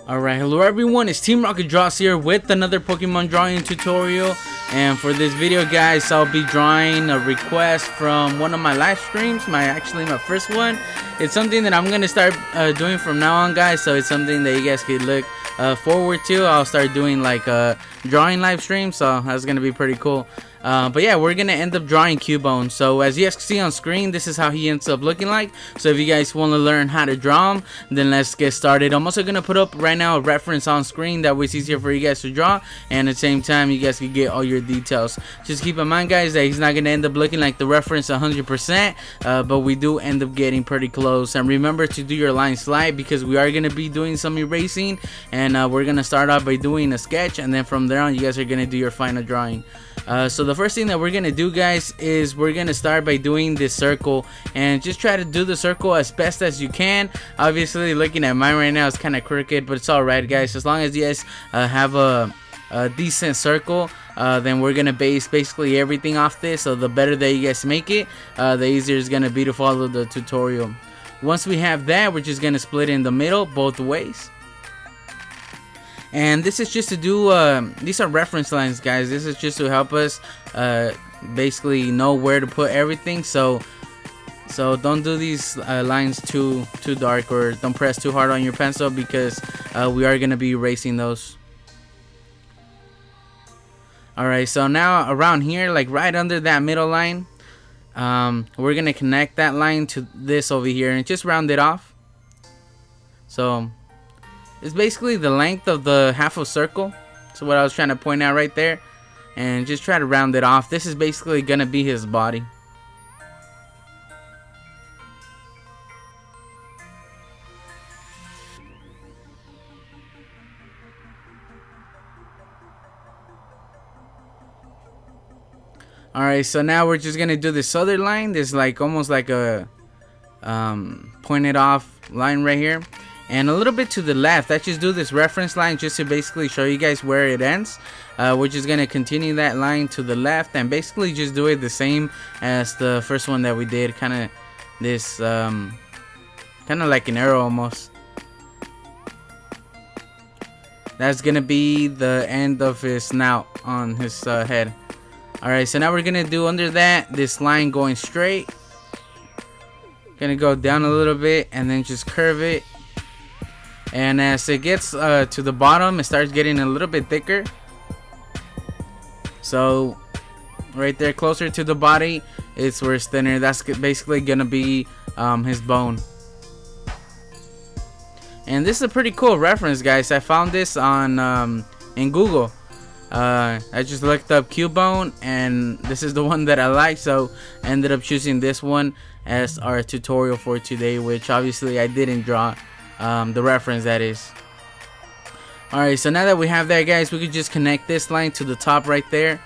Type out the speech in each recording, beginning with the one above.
Alright, hello everyone, it's Teamrocketdraws here with another Pokemon drawing tutorial. And for this video, guys, I'll be drawing a request from one of my live streams, my first one. It's something that I'm gonna start doing from now on, guys, so it's something that you guys could look forward to. I'll start doing like drawing live streams, so that's gonna be pretty cool. But yeah, we're gonna end up drawing Cubone. So as you guys can see on screen, this is how he ends up looking like. So if you guys want to learn how to draw him, then let's get started. I'm also gonna put up right now a reference on screen, that way it's easier for you guys to draw, and at the same time you guys can get all your details. Just keep in mind, guys, that he's not gonna end up looking like the reference 100%, but we do end up getting pretty close. And remember to do your line slide, because we are gonna be doing some erasing, and we're gonna start off by doing a sketch, and then from there on you guys are gonna do your final drawing. So the first thing that we're gonna do, guys, is we're gonna start by doing this circle, and just try to do the circle as best as you can. Obviously, looking at mine right now, it's kind of crooked, but it's alright, guys. As long as you guys have a decent circle, then we're gonna base basically everything off this. So the better that you guys make it, the easier it's gonna be to follow the tutorial. Once we have that, we're just gonna split in the middle both ways. And this is just to do these are reference lines, guys. This is just to help us basically know where to put everything. So don't do these lines too dark, or don't press too hard on your pencil, because we are gonna be erasing those. Alright, so now around here, like right under that middle line, we're gonna connect that line to this over here and just round it off. So it's basically the length of the half of circle. So what I was trying to point out right there, and just try to round it off. This is basically gonna be his body. Alright, so now we're just gonna do this other line. There's like almost like a pointed off line right here, and a little bit to the left. I just do this reference line just to basically show you guys where it ends. We're just gonna continue that line to the left, and basically just do it the same as the first one that we did. Kind of this kind of like an arrow almost. That's gonna be the end of his snout on his head. Alright, so now we're gonna do under that this line going straight. Gonna go down a little bit and then just curve it. And as it gets to the bottom, it starts getting a little bit thicker. So right there, closer to the body, it's where it's thinner. That's basically gonna be his bone. And this is a pretty cool reference, guys. I found this on in Google. I just looked up Cubone, and this is the one that I like, so I ended up choosing this one as our tutorial for today, which obviously I didn't draw the reference, that is. Alright, so now that we have that, guys, we could just connect this line to the top right there.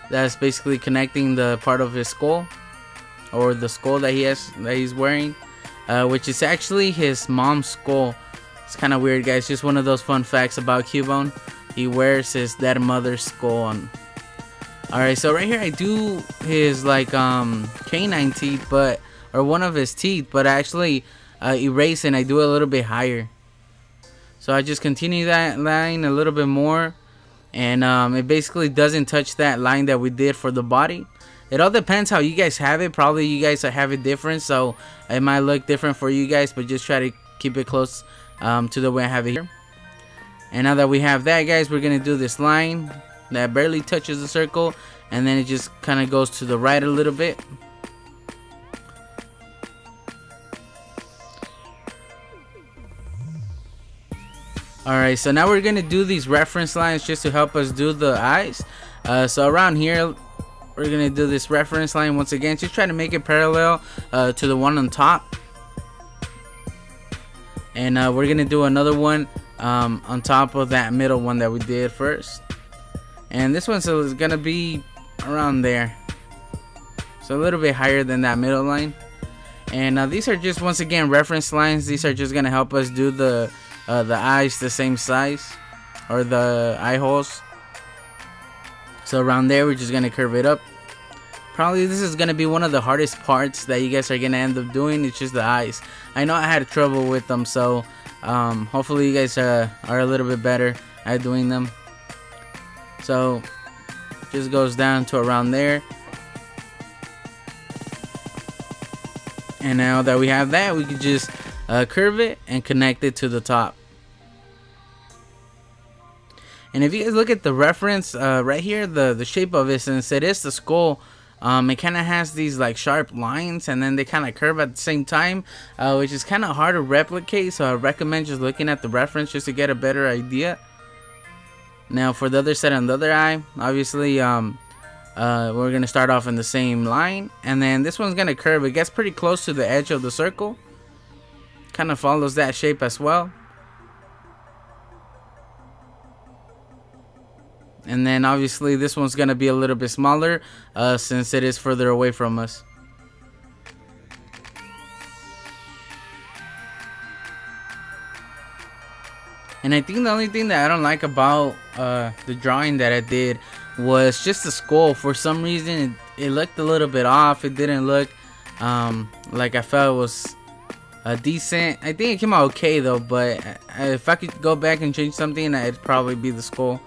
That's basically connecting the part of his skull, or the skull that he's wearing, which is actually his mom's skull. It's kind of weird, guys. Just one of those fun facts about Cubone. He wears his dead mother's skull on. Alright, so right here I do his like canine teeth, or one of his teeth, but I actually erase and I do it a little bit higher. So I just continue that line a little bit more, and it basically doesn't touch that line that we did for the body. It all depends how you guys have it. Probably you guys have it different, so it might look different for you guys, but just try to keep it close to the way I have it here. And now that we have that, guys, we're gonna do this line that barely touches the circle, and then it just kind of goes to the right a little bit. Alright, so now we're gonna do these reference lines just to help us do the eyes. So around here, we're gonna do this reference line once again. Just try to make it parallel to the one on top. And we're gonna do another one on top of that middle one that we did first. And this one is gonna be around there, so a little bit higher than that middle line. And these are just, once again, reference lines. These are just gonna help us do the eyes the same size, or the eye holes. So around there, we're just gonna curve it up. Probably this is gonna be one of the hardest parts that you guys are gonna end up doing. It's just the eyes. I know I had trouble with them, so Hopefully you guys are a little bit better at doing them. So just goes down to around there. And now that we have that, we can just curve it and connect it to the top. And if you guys look at the reference right here, the shape of it, since it is the skull, it kind of has these like sharp lines, and then they kind of curve at the same time, which is kind of hard to replicate. So I recommend just looking at the reference just to get a better idea. Now for the other side on the other eye, obviously we're gonna start off in the same line, and then this one's gonna curve. It gets pretty close to the edge of the circle, kind of follows that shape as well. And then obviously this one's gonna be a little bit smaller since it is further away from us. And I think the only thing that I don't like about the drawing that I did was just the skull. For some reason it looked a little bit off. It didn't look like I felt it was decent. I think it came out okay though, but if I could go back and change something, it'd probably be the skull.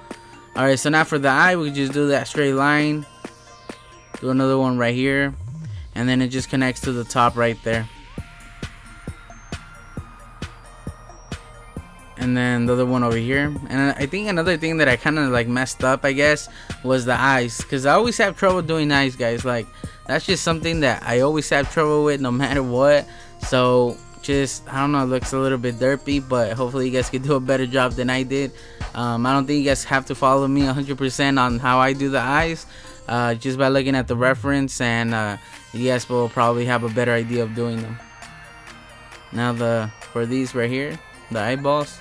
Alright, so now for the eye, we just do that straight line. Do another one right here. And then it just connects to the top right there. And then the other one over here. And I think another thing that I kind of like messed up, I guess, was the eyes. Because I always have trouble doing eyes, guys. Like, that's just something that I always have trouble with no matter what. So just, I don't know, it looks a little bit derpy, but hopefully you guys can do a better job than I did. I don't think you guys have to follow me 100% on how I do the eyes, just by looking at the reference, and you guys will probably have a better idea of doing them. Now for these right here, the eyeballs,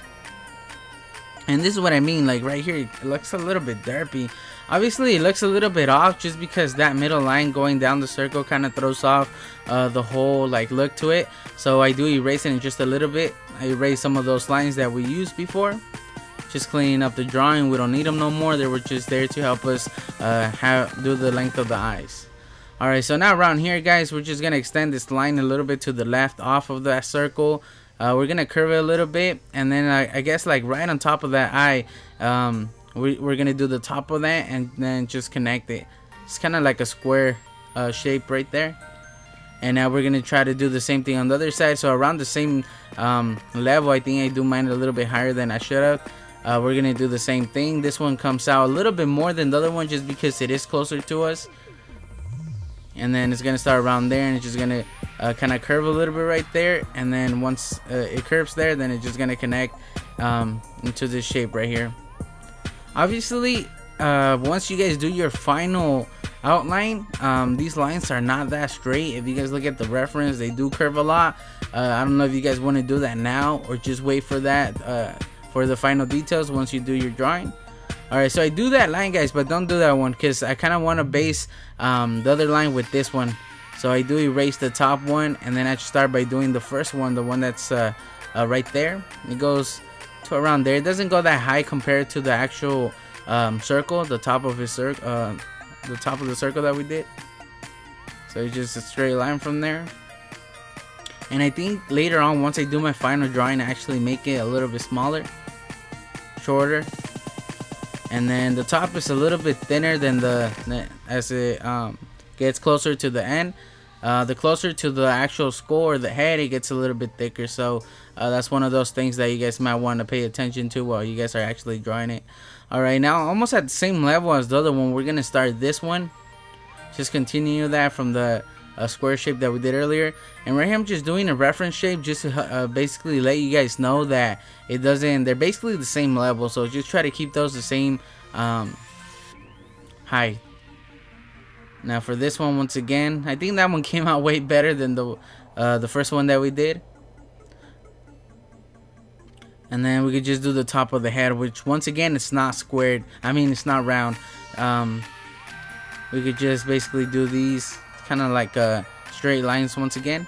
and this is what I mean, like right here it looks a little bit derpy. Obviously it looks a little bit off just because that middle line going down the circle kind of throws off the whole like look to it. So I do erase it in just a little bit. I erase some of those lines that we used before, just cleaning up the drawing. We don't need them no more. They were just there to help us do the length of the eyes. Alright, so now around here, guys, we're just gonna extend this line a little bit to the left off of that circle. We're gonna curve it a little bit, and then I guess like right on top of that eye, we're gonna do the top of that and then just connect it. It's kind of like a square shape right there. And now we're gonna try to do the same thing on the other side. So around the same level, I think I do mine a little bit higher than I should have. We're gonna do the same thing. This one comes out a little bit more than the other one just because it is closer to us. And then it's gonna start around there, and it's just gonna kind of curve a little bit right there. And then once it curves there, then it's just gonna connect into this shape right here. Obviously, once you guys do your final outline, these lines are not that straight. If you guys look at the reference, they do curve a lot. I don't know if you guys want to do that now or just wait for that for the final details once you do your drawing. Alright, so I do that line, guys, but don't do that one because I kind of want to base the other line with this one. So I do erase the top one, and then I start by doing the first one, the one that's right there. It goes to around there. It doesn't go that high compared to the actual circle, the top of his circle, the top of the circle that we did. So it's just a straight line from there. And I think later on, once I do my final drawing, I actually make it a little bit smaller, shorter, and then the top is a little bit thinner than as it gets closer to the end. The closer to the actual skull or the head, it gets a little bit thicker. So that's one of those things that you guys might want to pay attention to while you guys are actually drawing it. Alright, now almost at the same level as the other one, we're gonna start this one. Just continue that from the square shape that we did earlier. And right here I'm just doing a reference shape just to basically let you guys know that it doesn't, they're basically the same level, so just try to keep those the same height. Now for this one, once again, I think that one came out way better than the first one that we did. And then we could just do the top of the head, which once again it's not squared, I mean it's not round. We could just basically do these kind of like straight lines once again.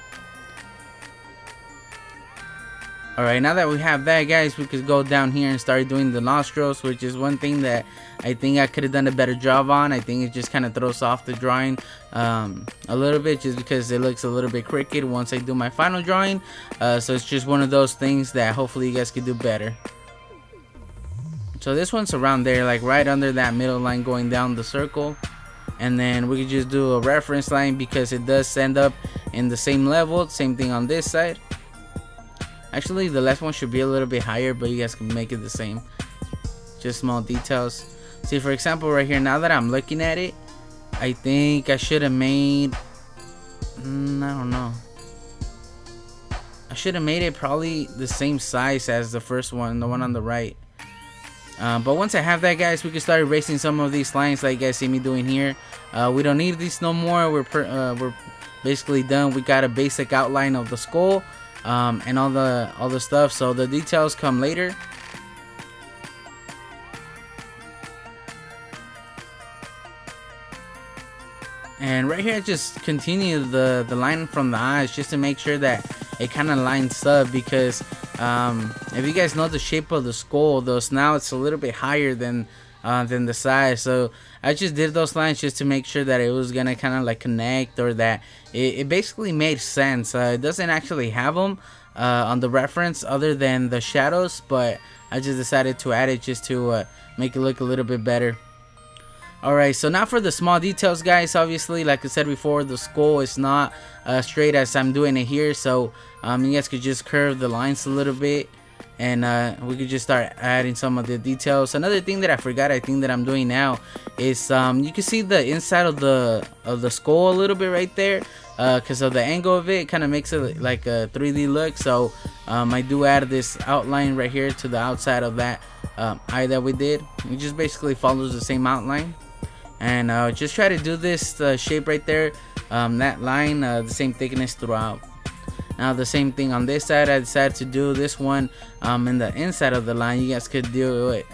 Alright, now that we have that, guys, we could go down here and start doing the nostrils, which is one thing that I think I could have done a better job on. I think it just kind of throws off the drawing a little bit, just because it looks a little bit crooked once I do my final drawing. So it's just one of those things that hopefully you guys could do better. So this one's around there, like right under that middle line going down the circle. And then we could just do a reference line because it does end up in the same level. Same thing on this side. Actually, the left one should be a little bit higher, but you guys can make it the same. Just small details. See, for example, right here, now that I'm looking at it, I think I should have made... I don't know. I should have made it probably the same size as the first one, the one on the right. But once I have that, guys, we can start erasing some of these lines like you guys see me doing here. We don't need these no more. We're basically done. We got a basic outline of the skull. And all the stuff, so the details come later. And right here, I just continue the line from the eyes just to make sure that it kind of lines up, because if you guys know the shape of the skull, the snout's a little bit higher than the size. So I just did those lines just to make sure that it was gonna kind of like connect, or that it basically made sense. It doesn't actually have them on the reference other than the shadows, but I just decided to add it just to make it look a little bit better. Alright, so now for the small details, guys. Obviously, like I said before, the skull is not straight as I'm doing it here, so you guys could just curve the lines a little bit, and we could just start adding some of the details. Another thing that I forgot, I think that I'm doing now, is you can see the inside of the skull a little bit right there, because of the angle of it. It kind of makes it like a 3D look. So I do add this outline right here to the outside of that eye that we did. It just basically follows the same outline, and just try to do this shape right there, that line, the same thickness throughout. Now the same thing on this side. I decided to do this one in the inside of the line. You guys could do it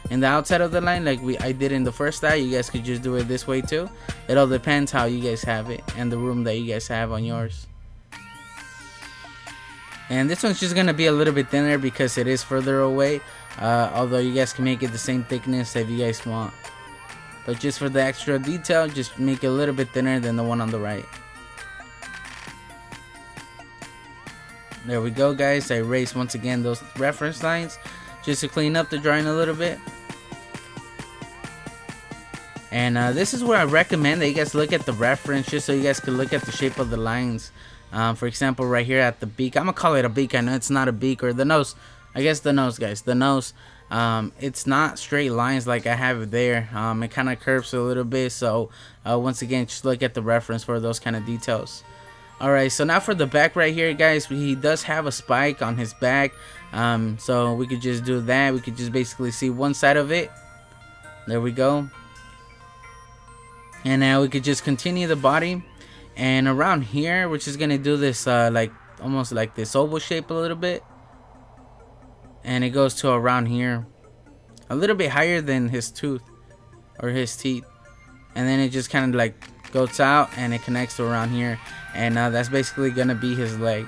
in the outside of the line like I did in the first eye. You guys could just do it this way too. It all depends how you guys have it and the room that you guys have on yours. And this one's just gonna be a little bit thinner because it is further away, although you guys can make it the same thickness if you guys want. But just for the extra detail, just make it a little bit thinner than the one on the right. There we go, guys. I erased once again those reference lines just to clean up the drawing a little bit. And this is where I recommend that you guys look at the reference, just so you guys can look at the shape of the lines. For example, right here at the beak, I'm gonna call it a beak. I know it's not a beak, or the nose. I guess the nose, guys. The nose. It's not straight lines like I have it there. It kind of curves a little bit. So once again, just look at the reference for those kind of details. Alright, so now for the back right here, guys, he does have a spike on his back, so we could just do that. We could just basically see one side of it. There we go. And now we could just continue the body, and around here we're just gonna do this like almost like this oval shape a little bit, and it goes to around here, a little bit higher than his tooth or his teeth, and then it just kind of like goes out and it connects to around here, and that's basically gonna be his leg.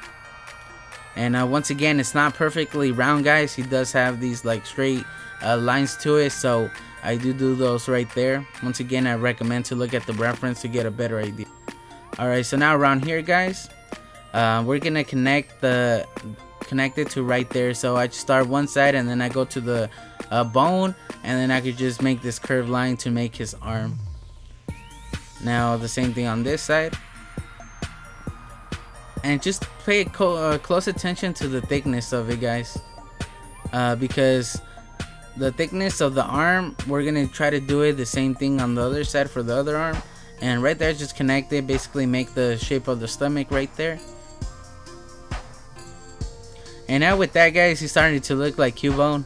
And once again, it's not perfectly round, guys. He does have these like straight lines to it, so I do those right there. Once again, I recommend to look at the reference to get a better idea. Alright, so now around here, guys, we're gonna connect it to right there. So I just start one side and then I go to the bone, and then I could just make this curved line to make his arm. Now the same thing on this side, and just pay close attention to the thickness of it, guys, because the thickness of the arm, we're gonna try to do it the same thing on the other side for the other arm. And right there, just connect it, basically make the shape of the stomach right there. And now with that, guys, he's starting to look like Cubone.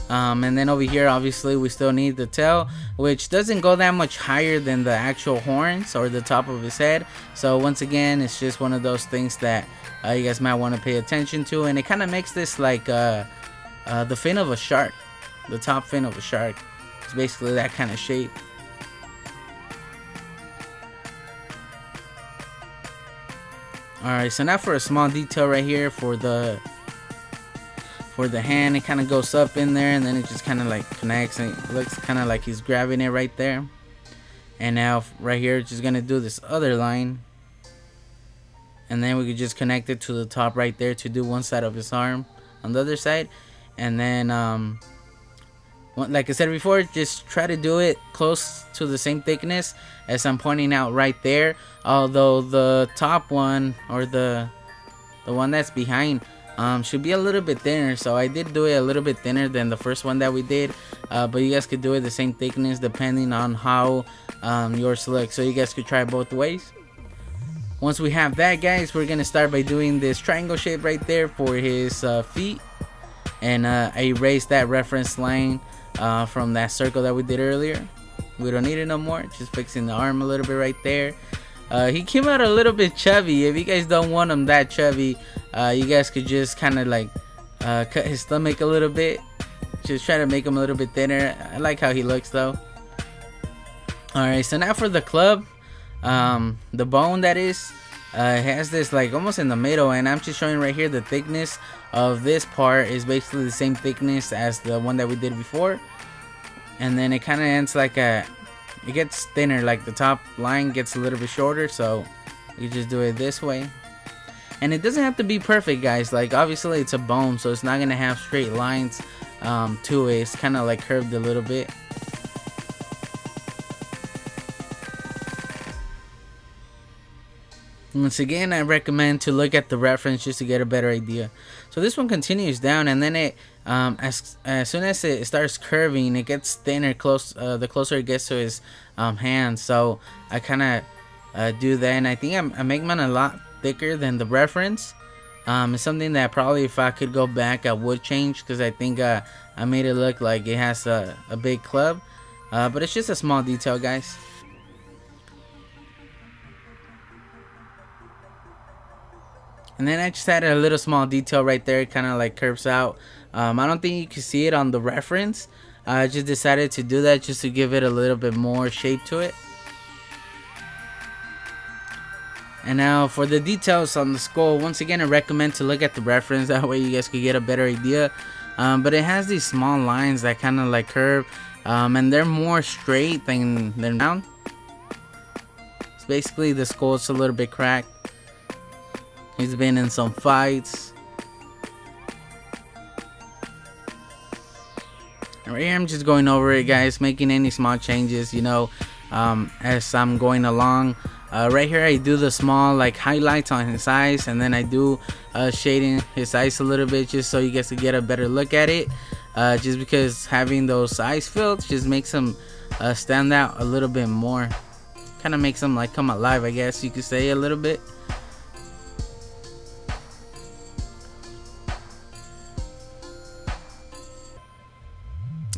And then over here, obviously, we still need the tail, which doesn't go that much higher than the actual horns or the top of his head. So once again, it's just one of those things that you guys might want to pay attention to. And it kind of makes this like the fin of a shark, the top fin of a shark. It's basically that kind of shape. Alright, so now for a small detail right here for the For the hand, it kind of goes up in there, and then it just kind of like connects, and it looks kind of like he's grabbing it right there. And now right here, just gonna do this other line, and then we could just connect it to the top right there to do one side of his arm on the other side. And then like I said before, just try to do it close to the same thickness as I'm pointing out right there, although the top one, or the one that's behind, should be a little bit thinner. So I did do it a little bit thinner than the first one that we did, but you guys could do it the same thickness depending on how yours looks, so you guys could try both ways. Once we have that, guys, we're gonna start by doing this triangle shape right there for his feet, and I erased that reference line from that circle that we did earlier. We don't need it no more. Just fixing the arm a little bit right there. He came out a little bit chubby. If you guys don't want him that chubby, you guys could just kind of like cut his stomach a little bit. Just try to make him a little bit thinner. I like how he looks though. Alright, so now for the club. The bone, that is, has this like almost in the middle, and I'm just showing right here the thickness of this part is basically the same thickness as the one that we did before. And then it kind of ends like it gets thinner, like the top line gets a little bit shorter, so you just do it this way. And it doesn't have to be perfect, guys. Like obviously it's a bone, so it's not gonna have straight lines to it. It's kind of like curved a little bit. Once again, I recommend to look at the reference just to get a better idea. So this one continues down, and then it as soon as it starts curving, it gets thinner the closer it gets to his hand. So I kind of do that, and I think I make mine a lot thicker than the reference. It's something that probably if I could go back I would change, because I think I made it look like it has a big club, but it's just a small detail, guys. And then I just added a little small detail right there. It kind of like curves out. I don't think you can see it on the reference. I just decided to do that just to give it a little bit more shape to it. And now for the details on the skull, once again I recommend to look at the reference. That way you guys could get a better idea. But it has these small lines that kind of like curve, and they're more straight than round. So basically the skull is a little bit cracked. He's been in some fights. And right here I'm just going over it, guys, making any small changes, you know, as I'm going along. Right here I do the small like highlights on his eyes, and then I do shading his eyes a little bit just so you guys can get a better look at it. Just because having those eyes filled just makes him stand out a little bit more. Kind of makes him like come alive, I guess you could say, a little bit.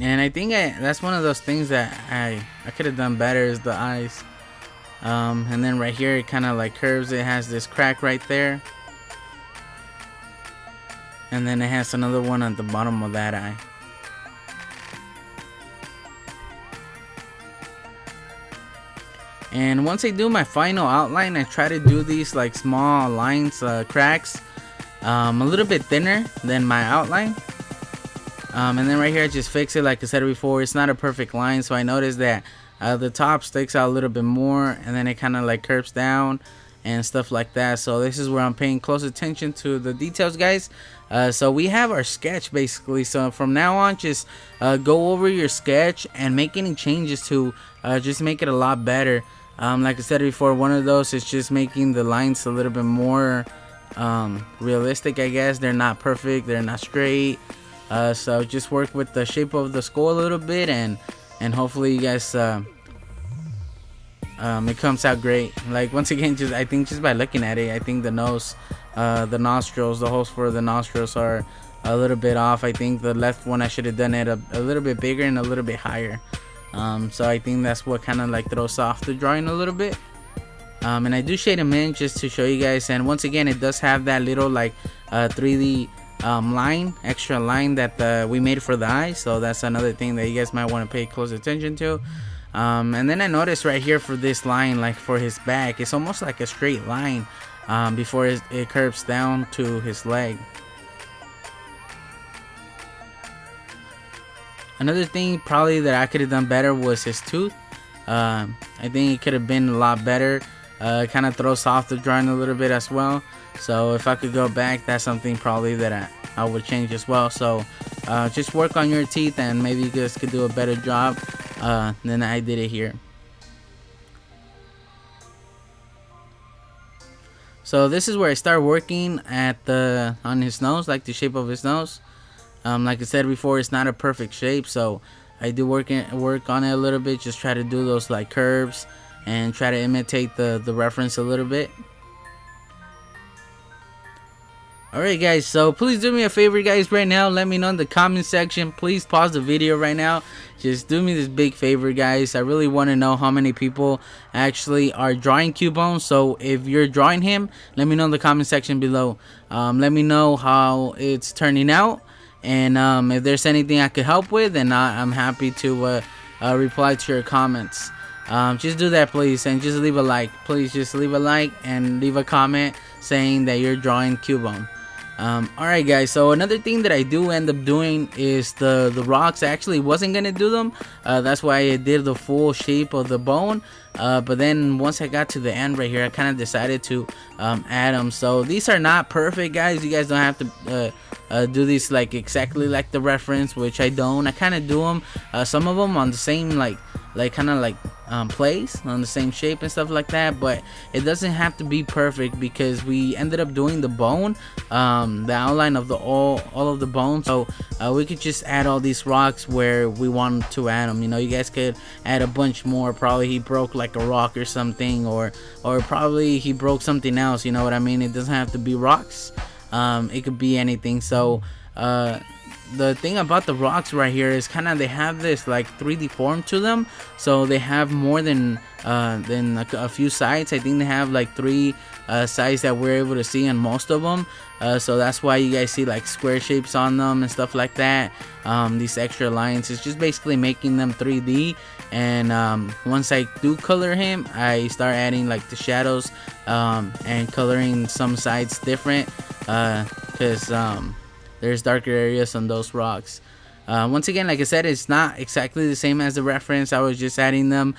And I think that's one of those things that I could have done better, is the eyes. And then right here it kind of like curves. It has this crack right there, and then it has another one at the bottom of that eye. And once I do my final outline, I try to do these like small lines, cracks, a little bit thinner than my outline. And then right here I just fix it. Like I said before, it's not a perfect line, so I noticed that the top sticks out a little bit more, and then it kind of like curves down and stuff like that. So this is where I'm paying close attention to the details, guys. So we have our sketch basically. So from now on, just go over your sketch and make any changes to just make it a lot better. Like I said before, one of those is just making the lines a little bit more realistic, I guess. They're not perfect, they're not straight. So just work with the shape of the skull a little bit, and hopefully you guys it comes out great. Like once again, I think just by looking at it, I think the nose, the nostrils, the holes for the nostrils are a little bit off. I think the left one I should have done it a little bit bigger and a little bit higher. So I think that's what kind of like throws off the drawing a little bit. And I do shade them in just to show you guys. And once again, it does have that little like 3D extra line that we made for the eye. So that's another thing that you guys might want to pay close attention to. And then I noticed right here for this line, like for his back, it's almost like a straight line before it curves down to his leg. Another thing probably that I could have done better was his tooth. I think it could have been a lot better. Kind of throws off the drawing a little bit as well. So if I could go back, that's something probably that I would change as well. So just work on your teeth, and maybe you guys could do a better job than I did it here. So this is where I start working at on his nose, like the shape of his nose. Like I said before, it's not a perfect shape, so I do work on it a little bit. Just try to do those like curves and try to imitate the reference a little bit. Alright guys, so please do me a favor guys right now. Let me know in the comment section. Please pause the video right now. Just do me this big favor guys. I really want to know how many people actually are drawing Cubone. So if you're drawing him, let me know in the comment section below. Let me know how it's turning out. And if there's anything I could help with, then I'm happy to reply to your comments. Just do that please, and just leave a like. Please just leave a like and leave a comment saying that you're drawing Cubone. Alright guys, so another thing that I do end up doing is the rocks. I actually wasn't gonna do them, that's why I did the full shape of the bone, but then once I got to the end right here, I kind of decided to add them. So these are not perfect guys. You guys don't have to do these like exactly like the reference, which I don't. I kind of do them, some of them on the same like kind of like place on the same shape and stuff like that, but it doesn't have to be perfect because we ended up doing the bone, the outline of the all of the bones. So we could just add all these rocks where we want to add them. You know, you guys could add a bunch more. Probably he broke like a rock or something, or probably he broke something else, you know what I mean? It doesn't have to be rocks, it could be anything. So the thing about the rocks right here is kind of they have this like 3D form to them, so they have more than a few sides. I think they have like 3 sides that we're able to see on most of them, so that's why you guys see like square shapes on them and stuff like that. These extra lines, it's just basically making them 3D. And once I do color him, I start adding like the shadows and coloring some sides different, because there's darker areas on those rocks. Once again, like I said, it's not exactly the same as the reference. I was just adding them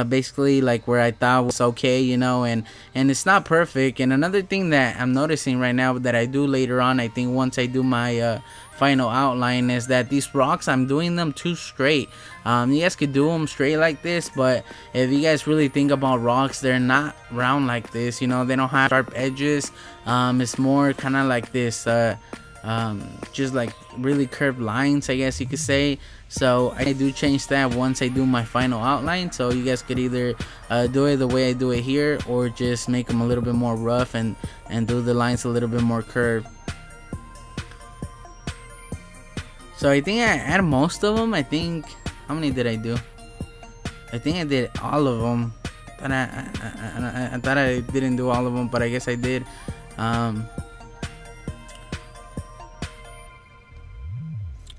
basically like where I thought was okay, you know, and it's not perfect. And another thing that I'm noticing right now that I do later on, I think once I do my final outline, is that these rocks, I'm doing them too straight. You guys could do them straight like this, but if you guys really think about rocks, they're not round like this, you know, they don't have sharp edges. It's more kind of like this just like really curved lines, I guess you could say. So I do change that once I do my final outline. So you guys could either do it the way I do it here, or just make them a little bit more rough and do the lines a little bit more curved. So I think I added most of them. I think, how many did I do? I think I did all of them, but I thought I didn't do all of them, but I guess I did.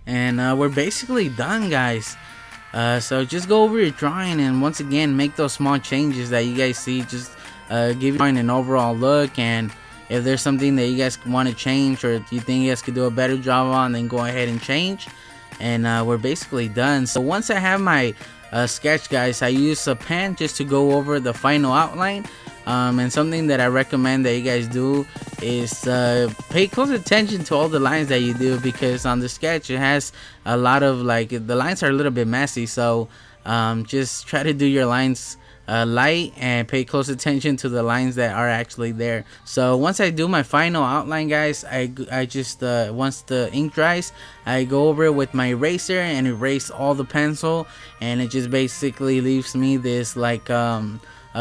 And we're basically done, guys. So just go over your drawing and once again make those small changes that you guys see. Just give your drawing an overall look, and if there's something that you guys want to change or you think you guys could do a better job on, then go ahead and change. And we're basically done. So once I have my sketch, guys, I use a pen just to go over the final outline. And something that I recommend that you guys do is pay close attention to all the lines that you do, because on the sketch it has a lot of like, the lines are a little bit messy. So just try to do your lines light and pay close attention to the lines that are actually there. So once I do my final outline, guys, I just once the ink dries, I go over it with my eraser and erase all the pencil, and it just basically leaves me this like a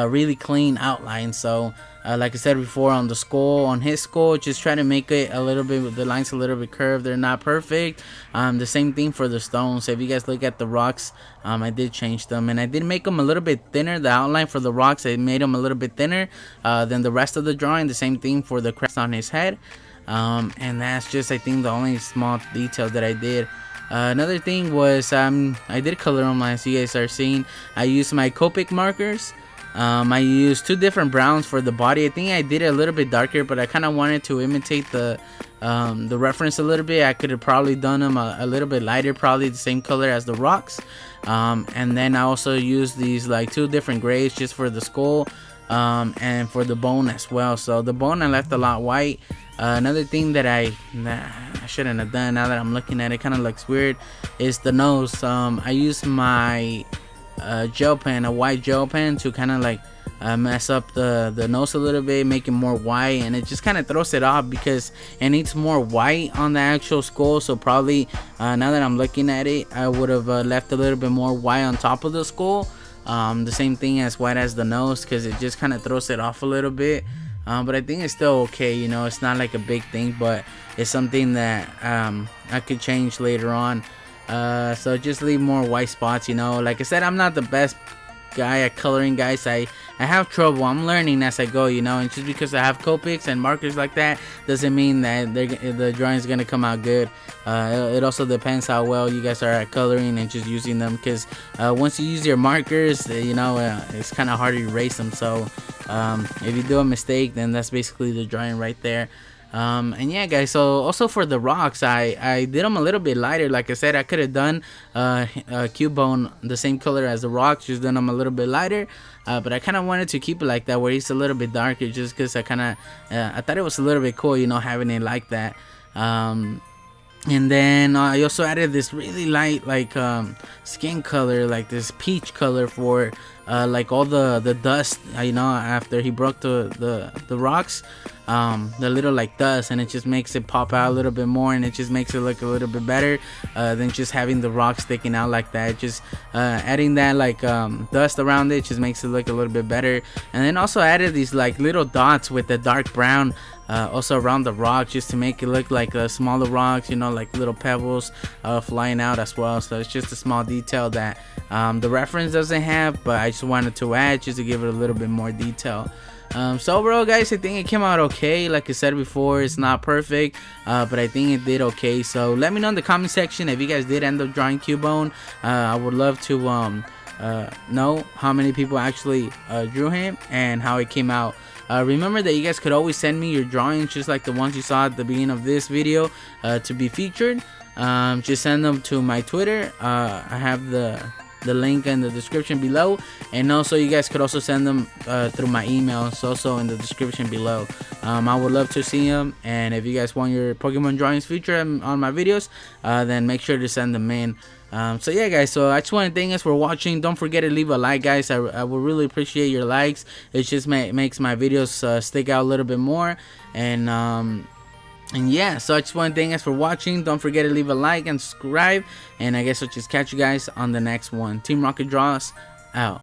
really clean outline. So like I said before, on the skull, on his skull, just try to make it a little bit, the lines a little bit curved. They're not perfect. The same thing for the stones. So if you guys look at the rocks, I did change them, and I did make them a little bit thinner. The outline for the rocks, I made them a little bit thinner than the rest of the drawing. The same thing for the crest on his head, and that's just, I think, the only small detail that I did. Another thing was I did color them, as you guys are seeing. I used my Copic markers. I used 2 different browns for the body. I think I did it a little bit darker, but I kind of wanted to imitate the the reference a little bit. I could have probably done them a little bit lighter, probably the same color as the rocks. And then I also used these like 2 different grays just for the skull and for the bone as well. So the bone I left a lot white. Another thing that I shouldn't have done, now that I'm looking at it, kind of looks weird, is the nose. I used my gel pen, a white gel pen, to kind of like mess up the nose a little bit, make it more white, and it just kind of throws it off because it needs more white on the actual skull. So probably now that I'm looking at it, I would have left a little bit more white on top of the skull, the same thing as white as the nose, because it just kind of throws it off a little bit. But I think it's still okay, you know. It's not like a big thing, but it's something that I could change later on. So just leave more white spots, you know. Like I said, I'm not the best guy at coloring, guys. I have trouble. I'm learning as I go, you know. And just because I have Copics and markers like that doesn't mean that the drawing is gonna come out good. It also depends how well you guys are at coloring and just using them, because once you use your markers, you know, it's kind of hard to erase them. So if you do a mistake, then that's basically the drawing right there. And yeah, guys, so also for the rocks, I did them a little bit lighter. Like I said, I could have done Cubone the same color as the rocks, just done them a little bit lighter, but I kind of wanted to keep it like that, where he's a little bit darker, just because I thought it was a little bit cool, you know, having it like that. And then I also added this really light, like skin color, like this peach color for like all the dust, you know, after he broke the rocks, the little like dust, and it just makes it pop out a little bit more, and it just makes it look a little bit better than just having the rock sticking out like that. Just adding that like dust around it just makes it look a little bit better. And then also added these like little dots with the dark brown also around the rock, just to make it look like smaller rocks, you know, like little pebbles flying out as well. So it's just a small detail that the reference doesn't have, but I just wanted to add just to give it a little bit more detail. So overall, guys, I think it came out okay. Like I said before, it's not perfect, but I think it did okay. So let me know in the comment section if you guys did end up drawing Cubone. I would love to know how many people actually drew him and how it came out. Remember that you guys could always send me your drawings, just like the ones you saw at the beginning of this video, to be featured. Just send them to my Twitter. I have the link in the description below, and also you guys could also send them through my email. It's also in the description below. I would love to see them, and if you guys want your Pokemon drawings featured on my videos, then make sure to send them in. So yeah, guys, so I just want to thank you guys for watching. Don't forget to leave a like, guys. I would really appreciate your likes. It just makes my videos stick out a little bit more. And yeah, so I just want to thank you guys for watching. Don't forget to leave a like and subscribe, and I guess I'll just catch you guys on the next one. Team Rocket Draws out.